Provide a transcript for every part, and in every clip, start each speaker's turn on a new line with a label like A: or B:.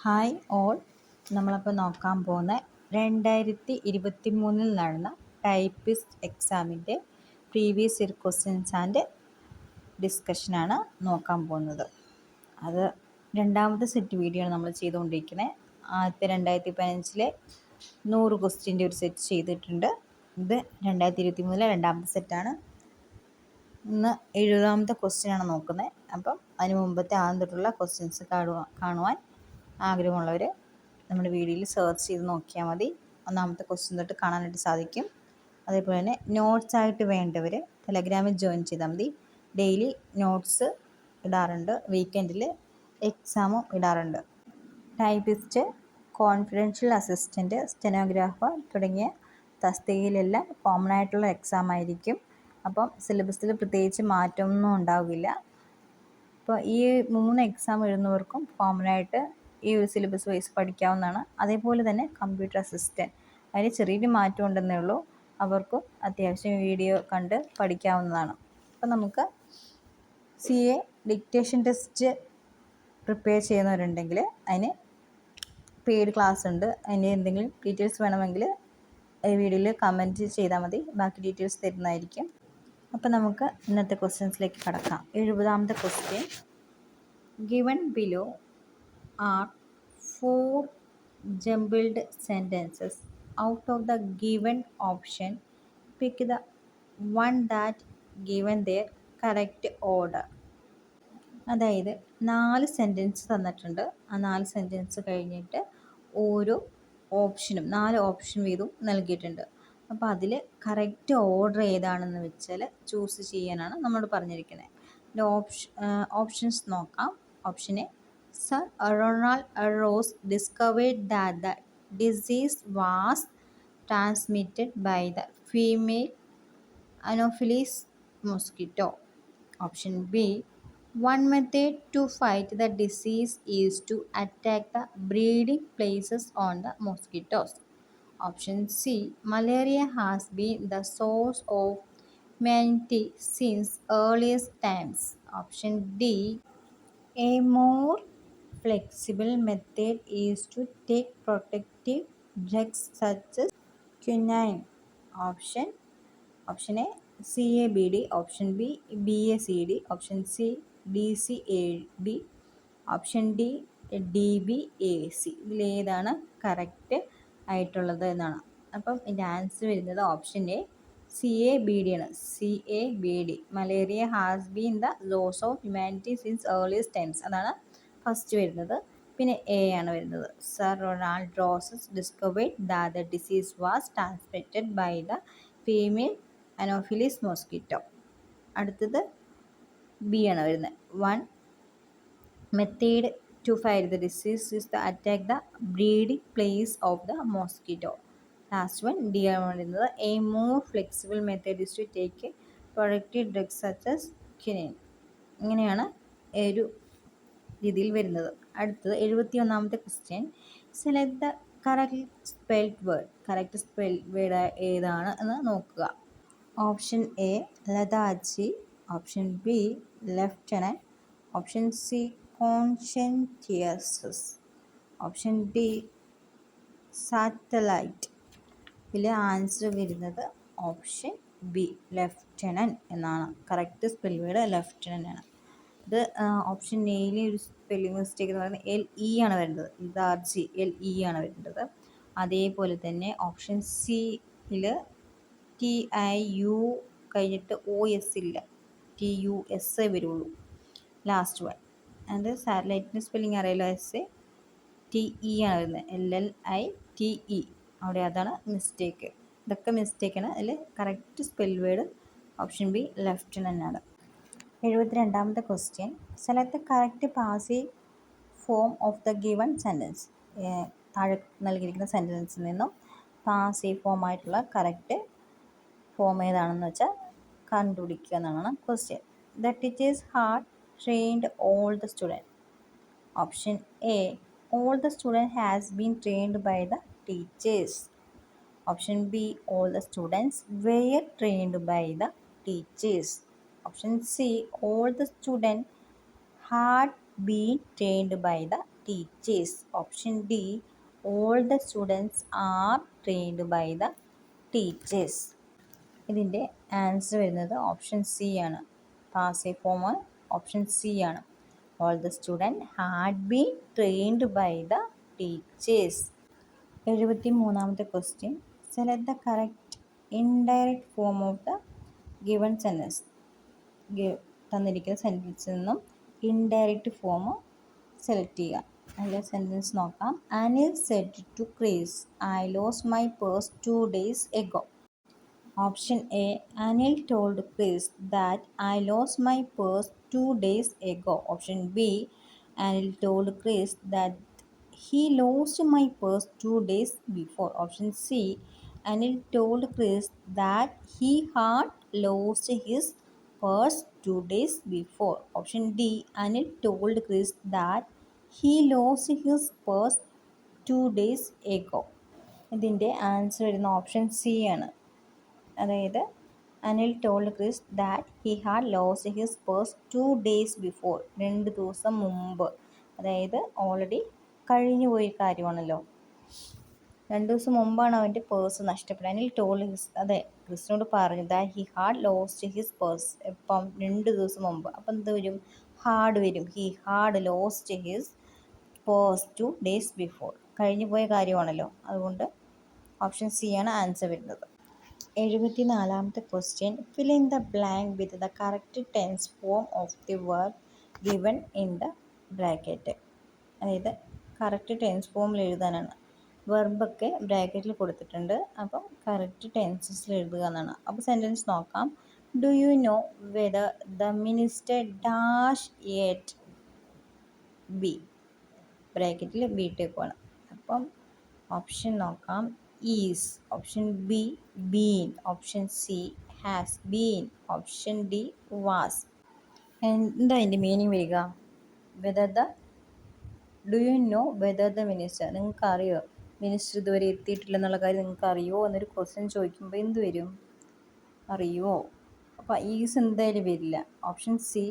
A: Hi all, നമ്മളപ്പോൾ നോക്കാൻ പോകുന്ന 2023 നടന്ന ടൈപ്പിസ്റ്റ് എക്സാമിൻ്റെ പ്രീവിയസ് ഇയർ ക്വസ്റ്റ്യൻസ് ആൻഡ് ഡിസ്കഷനാണ് നോക്കാൻ പോകുന്നത്. അത് രണ്ടാമത്തെ സെറ്റ് വീഡിയോ ആണ് നമ്മൾ ചെയ്തുകൊണ്ടിരിക്കുന്നത്. ആദ്യത്തെ 2015 100 ക്വസ്റ്റ്യൻ്റെ ഒരു സെറ്റ് ചെയ്തിട്ടുണ്ട്. ഇത് 2023 രണ്ടാമത്തെ സെറ്റാണ്. ഇന്ന് 70ാമത്തെ ക്വസ്റ്റ്യനാണ് നോക്കുന്നത്. അപ്പം അതിന് മുമ്പത്തെ ആദ്യം തൊട്ടുള്ള ക്വസ്റ്റ്യൻസ് കാണുവാൻ ആഗ്രഹമുള്ളവർ നമ്മുടെ വീഡിയോയിൽ സെർച്ച് ചെയ്ത് നോക്കിയാൽ മതി. ഒന്നാമത്തെ ക്വസ്റ്റ്യൻ തൊട്ട് കാണാനായിട്ട് സാധിക്കും. അതേപോലെ തന്നെ നോട്ട്സ് ആയിട്ട് വേണ്ടവർ ടെലഗ്രാമിൽ ജോയിൻ ചെയ്താൽ മതി. ഡെയിലി നോട്ട്സ് ഇടാറുണ്ട്, വീക്കെൻഡിൽ എക്സാമും ഇടാറുണ്ട്. ടൈപ്പിസ്റ്റ്, കോൺഫിഡൻഷ്യൽ അസിസ്റ്റൻറ്റ്, സ്റ്റെനോഗ്രാഫർ തുടങ്ങിയ തസ്തികയിലെല്ലാം കോമൺ ആയിട്ടുള്ള എക്സാം ആയിരിക്കും. അപ്പം സിലബസിൽ പ്രത്യേകിച്ച് മാറ്റമൊന്നും ഉണ്ടാവില്ല. അപ്പോൾ ഈ 3 എക്സാം എഴുതുന്നവർക്കും കോമൺ ആയിട്ട് ഈ ഒരു സിലബസ് വൈസ് പഠിക്കാവുന്നതാണ്. അതേപോലെ തന്നെ കമ്പ്യൂട്ടർ അസിസ്റ്റൻറ്റ്, അതിൽ ചെറിയൊരു മാറ്റം ഉണ്ടെന്നേ ഉള്ളൂ. അവർക്കും അത്യാവശ്യം വീഡിയോ കണ്ട് പഠിക്കാവുന്നതാണ്. അപ്പോൾ നമുക്ക് CA ഡിക്റ്റേഷൻ ടെസ്റ്റ് പ്രിപ്പയർ ചെയ്യുന്നവരുണ്ടെങ്കിൽ അതിന് പെയ്ഡ് ക്ലാസ് ഉണ്ട്. അതിൻ്റെ എന്തെങ്കിലും ഡീറ്റെയിൽസ് വേണമെങ്കിൽ ഈ വീഡിയോയിൽ കമൻറ്റ് ചെയ്താൽ മതി, ബാക്കി ഡീറ്റെയിൽസ് തരുന്നതായിരിക്കും. അപ്പോൾ നമുക്ക് ഇന്നത്തെ ക്വസ്റ്റ്യൻസിലേക്ക് കടക്കാം. 70ാമത്തെ question, given below are 4 jumbled sentences. Out of the given option, pick the one that given their correct order. അതായത് 4 സെൻറ്റൻസ് തന്നിട്ടുണ്ട്. ആ 4 സെൻറ്റൻസ് കഴിഞ്ഞിട്ട് ഓരോ ഓപ്ഷനും 4 ഓപ്ഷൻ വീതവും നൽകിയിട്ടുണ്ട്. അപ്പോൾ അതിൽ കറക്റ്റ് ഓർഡർ ഏതാണെന്ന് വെച്ചാൽ ചൂസ് ചെയ്യാനാണ് നമ്മളോട് പറഞ്ഞിരിക്കുന്നത്. ഓപ്ഷൻസ് നോക്കാം. Option A, Sir Ronald Ross discovered that the disease was transmitted by the female Anopheles mosquito. Option B, one method to fight the disease is to attack the breeding places on the mosquitoes. Option C, malaria has been the source of humanity since earliest times. Option D, a more flexible method is to take protective drugs such as quinine. Option A, CABD. Option B, BACD. Option C, DCAD. Option D, DBAC. ഇതിലേതാണ് correct ആയിട്ടുള്ളത് എന്നാണ്. അപ്പം ഇതിൻ്റെ answer വരുന്നത് option A, CABD ആണ്. CABD, malaria has been the loss of humanity since earliest times, അതാണ് first വരുന്നത്. പിന്നെ എ ആണ് വരുന്നത്, sir Ronald Ross's discovered that the disease was transmitted by the female anopheles mosquito. അടുത്തത് B ആണ് വരുന്നത്, one method to fight the disease is to attack the breeding place of the mosquito. Last one, D ആണ് വരുന്നത്, a more flexible method is to take protective drugs such as quinine. ഇങ്ങനെയാണ് ഒരു രീതിയിൽ വരുന്നത്. അടുത്തത് 71ാമത്തെ question, select the correct spelled word. Correct spelled word ഏതാണ് എന്ന് നോക്കുക. ഓപ്ഷൻ എ, ലതാജി. Option B, lieutenant. Option C, conscientious. Option D, satellite. ഇതിൽ ആൻസർ വരുന്നത് ഓപ്ഷൻ ബി, ലെഫ്റ്റനൻറ്റ് എന്നാണ്. കറക്റ്റ് സ്പെല്ലിംഗ് വേർഡ് ലെഫ്റ്റനൻ്റ് ആണ്. ഇത് ഓപ്ഷൻ എയിലെ ഒരു സ്പെല്ലിംഗ് മിസ്റ്റേക്ക് എന്ന് പറയുന്നത് LE ആണ് വരുന്നത്. ലതാർജി LE ആണ് വരുന്നത്. അതേപോലെ തന്നെ ഓപ്ഷൻ സിയിൽ TIU കഴിഞ്ഞിട്ട് OS ഇല്ല, TUS വരുള്ളൂ. ലാസ്റ്റ് വൺ, അത് സാറ്റലൈറ്റിൻ്റെ സ്പെല്ലിംഗ് അറിയാലോ, SATE ആണ് വരുന്നത്, LLITE. അവിടെ അതാണ് മിസ്റ്റേക്ക്. ഇതൊക്കെ മിസ്റ്റേക്കാണ്. അതിൽ correct spell word option B, lieutenant ആണ്. 72ാമത്തെ question, select the correct passive form of the given sentence. താഴെ നൽകിയിരിക്കുന്ന സെൻറ്റൻസിൽ നിന്നും പാസീവ് ഫോം ആയിട്ടുള്ള കറക്റ്റ് ഫോം ഏതാണെന്ന് വെച്ചാൽ കണ്ടുപിടിക്കുക എന്നാണ് question. The teachers had trained all the students. Option A, all the students has been trained by the teachers. Option B, all the students were trained by the teachers. Option C, all the students had been trained by the teachers. Option D, all the students are trained by the teachers. ഇതിൻ്റെ answer വരുന്നത് option C ആണ്. Passive form option C ആണ്. All the student had been trained by the teachers. 73ാമത്തെ question, select the correct indirect form of the given sentence. തന്നിരിക്കുന്ന സെൻറ്റൻസിൽ നിന്നും indirect form select ചെയ്യുക. അതിലെ സെൻറ്റൻസ് നോക്കാം. Anil said to Chris, I lost my purse 2 days ago. Option A, Anil told Chris that I lost my purse 2 days ago. Option B, Anil told Chris that he lost my purse 2 days before. Option C, Anil told Chris that he had lost his purse 2 days before. Option D, Anil told Chris that he lost his purse 2 days ago. ഇതിൻ്റെ answer വരുന്ന option C ആണ്. അതായത് Anil told Chris that he had lost his purse 2 days before. 2 ദിവസം മുമ്പ്. അതായത് already കഴിഞ്ഞു പോയ കാര്യമാണല്ലോ. 2 ദിവസം മുമ്പാണ് അവൻ്റെ പേഴ്സ് നഷ്ടപ്പെട്ടത്. അനിൽ ടോൾഡ് ഹിസ്, അതെ, ക്രിസിനോട് പറഞ്ഞു that he had lost his purse. ഇപ്പം 2 ദിവസം മുമ്പ്. അപ്പം എന്ത് വരും? ഹാഡ് വരും. He had lost his purse 2 days before. കഴിഞ്ഞു പോയ കാര്യമാണല്ലോ. അതുകൊണ്ട് ഓപ്ഷൻ സി ആണ് ആൻസർ വരുന്നത്. 74ാമത്തെ question, fill in the blank with the correct tense form of the word given in the bracket. അതായത് കറക്റ്റ് ടെൻസ് ഫോമിൽ എഴുതാനാണ്. വെർബൊക്കെ ബ്രാക്കറ്റിൽ കൊടുത്തിട്ടുണ്ട്. അപ്പം കറക്റ്റ് ടെൻസസിൽ എഴുതുക എന്നാണ്. അപ്പോൾ സെൻറ്റൻസ് നോക്കാം. Do you know whether the minister dash at B. ബ്രാക്കറ്റിൽ ബി ടേക്കുവാണ്. അപ്പം ഓപ്ഷൻ നോക്കാം. Is, option B been, option C has been, option D was. എന്താ അതിൻ്റെ മീനിങ് വരിക? Whether the, do you know whether the minister, നിങ്ങൾക്ക് അറിയോ minister ഇതുവരെ എത്തിയിട്ടില്ലെന്നുള്ള കാര്യം നിങ്ങൾക്ക് അറിയുമോ എന്നൊരു ക്വസ്റ്റ്യൻ ചോദിക്കുമ്പോൾ എന്ത് വരും? അറിയുമോ. അപ്പോൾ ഈസ് എന്തായാലും വരില്ല. ഓപ്ഷൻ സി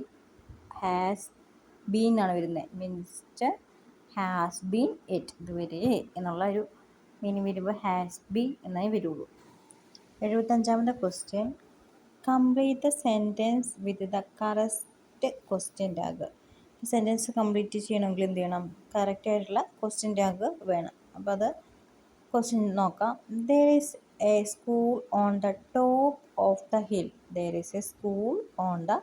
A: ഹാസ് ബീൻ ആണ് വരുന്നത്. മിനിസ്റ്റർ ഹാസ് ബീൻ എറ്റ്, ഇതുവരെ എന്നുള്ള ഒരു മീനിങ് വരുമ്പോൾ ഹാസ് ബീൻ എന്നേ വരുള്ളൂ. 75ാമത്തെ question, complete the sentence with the correct question tag. Sentence complete ചെയ്യണമെങ്കിൽ എന്ത് ചെയ്യണം? കറക്റ്റായിട്ടുള്ള ക്വസ്റ്റ്യൻ ടാഗ് വേണം. അപ്പോൾ അത് ക്വസ്റ്റ്യൻ നോക്കാം. There is a school on the top of the hill. There is a school on the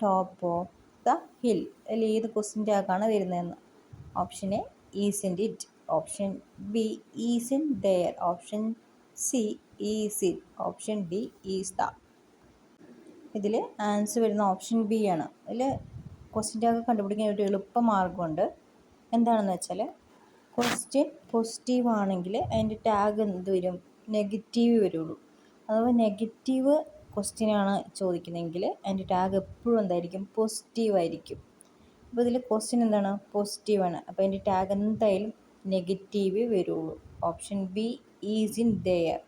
A: top of the hill. അതിൽ ഏത് ക്വസ്റ്റ്യൻ ടാഗാണ് വരുന്നതെന്ന്. Option A isn't it, option B isn't there, option C is it, option D is the. ഇതിൽ answer വരുന്ന option B ആണ്. ഇതിൽ question tag കണ്ടുപിടിക്കാൻ ഒരു എളുപ്പ മാർഗ്ഗമുണ്ട്. എന്താണെന്ന് വെച്ചാൽ, ക്വസ്റ്റ്യൻ പോസിറ്റീവ് ആണെങ്കിൽ അതിൻ്റെ ടാഗ് എന്ത് വരും? നെഗറ്റീവ് വരുള്ളൂ. അഥവാ നെഗറ്റീവ് ക്വസ്റ്റ്യനാണ് ചോദിക്കുന്നതെങ്കിൽ അതിൻ്റെ ടാഗ് എപ്പോഴും എന്തായിരിക്കും? പോസിറ്റീവ് ആയിരിക്കും. അപ്പോൾ ഇതിൽ ക്വസ്റ്റ്യൻ എന്താണ്? പോസിറ്റീവാണ്. അപ്പോൾ അതിൻ്റെ ടാഗ് എന്തായാലും നെഗറ്റീവ് വരുള്ളൂ. Option B is in there.